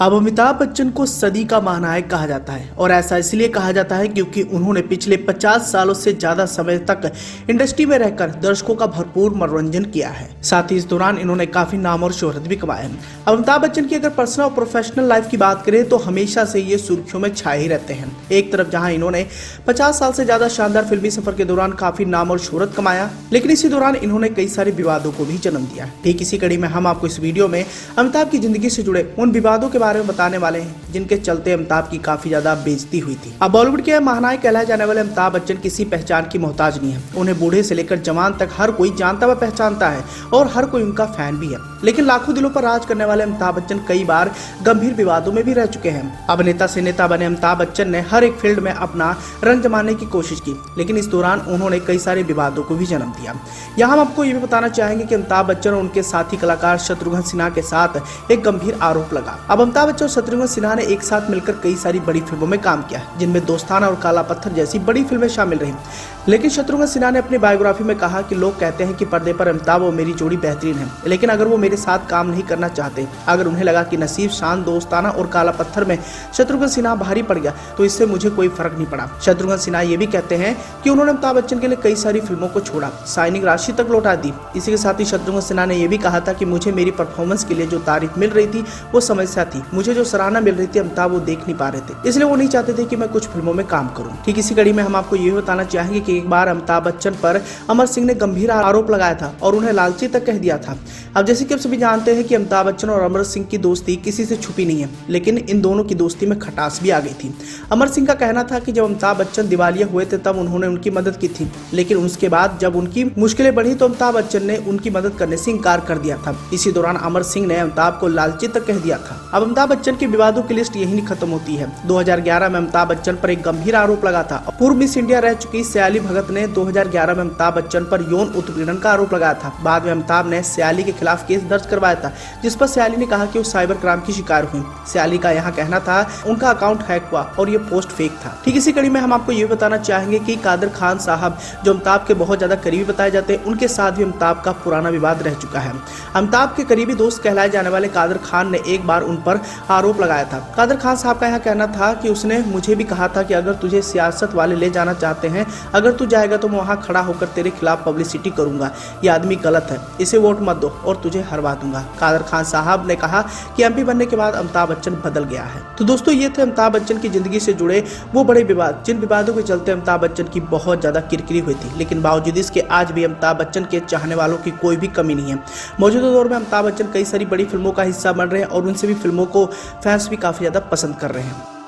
अब अमिताभ बच्चन को सदी का महानायक कहा जाता है और ऐसा इसलिए कहा जाता है क्योंकि उन्होंने पिछले 50 सालों से ज्यादा समय तक इंडस्ट्री में रहकर दर्शकों का भरपूर मनोरंजन किया है। साथ ही इस दौरान इन्होंने काफी नाम और शोहरत भी कमाया है। अब अमिताभ बच्चन की अगर पर्सनल और प्रोफेशनल लाइफ की बात करें तो हमेशा से ये सुर्खियों में छाए ही रहते हैं। एक तरफ जहाँ इन्होंने 50 साल से ज्यादा शानदार फिल्मी सफर के दौरान काफी नाम और शोहरत कमाया, लेकिन इसी दौरान इन्होंने कई सारे विवादों को भी जन्म दिया। ठीक इसी कड़ी में हम आपको इस वीडियो में अमिताभ की जिंदगी से जुड़े उन विवादों के बारे में बताने वाले हैं जिनके चलते अमिताभ की काफी ज्यादा बेइज्जती हुई थी। अब बॉलीवुड के महानायक कहलाए जाने वाले अमिताभ बच्चन किसी पहचान की मोहताज नहीं है। उन्हें बूढ़े से लेकर जवान तक हर कोई जानता व पहचानता है और हर कोई उनका फैन भी है। लेकिन लाखों दिलों पर राज करने वाले अमिताभ बच्चन कई बार गंभीर विवादों में भी रह चुके हैं। अब नेता से नेता बने अमिताभ बच्चन ने हर एक फील्ड में अपना रंग जमाने की कोशिश की, लेकिन इस दौरान उन्होंने कई सारे विवादों को भी जन्म दिया। यहाँ हम आपको ये भी बताना चाहेंगे कि अमिताभ बच्चन और उनके साथी कलाकार शत्रुघ्न सिन्हा के साथ एक गंभीर आरोप लगा। अब अमिताभ बच्चन और शत्रुघ्न सिन्हा ने एक साथ मिलकर कई सारी बड़ी फिल्मों में काम किया, जिनमें दोस्ताना और काला पत्थर जैसी बड़ी फिल्में शामिल रही। लेकिन शत्रुघ्न सिन्हा ने अपनी बायोग्राफी में कहा कि लोग कहते हैं कि पर्दे पर अमिताभ और मेरी जोड़ी बेहतरीन है, लेकिन अगर वो मेरे साथ काम नहीं करना चाहते, अगर उन्हें लगा कि नसीब शान, दोस्ताना और काला पत्थर में शत्रुघ्न सिन्हा भारी पड़ गया तो इससे मुझे कोई फर्क नहीं पड़ा। शत्रुघ्न सिन्हा ये भी कहते हैं कि उन्होंने अमिताभ बच्चन के लिए कई सारी फिल्मों को छोड़ा, साइनिंग राशि तक लौटा दी। इसी के साथ ही शत्रुघ्न सिन्हा ने यह भी कहा था कि मुझे मेरी परफॉर्मेंस के लिए जो तारीफ मिल रही थी वो समस्या थी, मुझे जो सराहना मिल रही थी अमिताभ वो देख नहीं पा रहे थे, इसलिए वो नहीं चाहते थे कि मैं कुछ फिल्मों में काम करूं। ठीक इसी कड़ी में हम आपको ये बताना चाहेंगे कि एक बार अमिताभ बच्चन पर अमर सिंह ने गंभीर आरोप लगाया था और उन्हें लालची तक कह दिया था। अब जैसे कि आप सभी जानते हैं कि अमिताभ बच्चन और अमर सिंह की दोस्ती किसी से छुपी नहीं है, लेकिन इन दोनों की दोस्ती में खटास भी आ गई थी। अमर सिंह का कहना था कि जब अमिताभ बच्चन दिवालिया हुए थे तब उन्होंने उनकी मदद की थी, लेकिन उसके बाद जब उनकी मुश्किलें बढ़ी तो अमिताभ बच्चन ने उनकी मदद करने से इंकार कर दिया था। इसी दौरान अमर सिंह ने अमिताभ को लालची तक कह दिया था। अब अमिताभ बच्चन की विवादों की लिस्ट यही नहीं खत्म होती है। 2011 में अमिताभ बच्चन पर एक गंभीर आरोप लगा था। पूर्व मिस इंडिया रह चुकी सयाली भगत ने 2011 में अमिताभ बच्चन पर यौन उत्पीड़न का आरोप लगाया था। बाद में अमिताभ ने सयाली के खिलाफ केस दर्ज करवाया था, जिस पर सयाली ने कहा कि वो साइबर क्राइम की शिकार हुई। सयाली का यहाँ कहना था उनका अकाउंट हैक हुआ और ये पोस्ट फेक था। ठीक इसी कड़ी में हम आपको ये बताना चाहेंगे कि कादर खान साहब जो अमिताभ के बहुत ज्यादा करीबी बताए जाते हैं, उनके साथ भी अमिताभ का पुराना विवाद रह चुका है। अमिताभ के करीबी दोस्त कहलाए जाने वाले कादर खान ने एक बार उन पर आरोप लगाया था। कादर खान साहब का यहाँ कहना था कि उसने मुझे भी कहा था कि अगर तुझे सियासत वाले ले जाना चाहते हैं, अगर तू जाएगा तो मैं वहाँ खड़ा होकर तेरे खिलाफ पब्लिसिटी करूंगा, ये आदमी गलत है, इसे वोट मत दो और तुझे हरवा दूंगा। कादर खान साहब ने कहा कि एमपी बनने के बाद अमिताभ बच्चन बदल गया है। तो दोस्तों ये थे अमिताभ बच्चन की जिंदगी से जुड़े वो बड़े विवाद, जिन विवादों के चलते अमिताभ बच्चन की बहुत ज्यादा किरकिरी हुई थी, लेकिन बावजूद इसके आज भी अमिताभ बच्चन के चाहने वालों की कोई भी कमी नहीं है। मौजूदा दौर में अमिताभ बच्चन कई सारी बड़ी फिल्मों का हिस्सा बन रहे हैं और उनसे भी फिल्मों को फैंस भी काफी ज्यादा पसंद कर रहे हैं।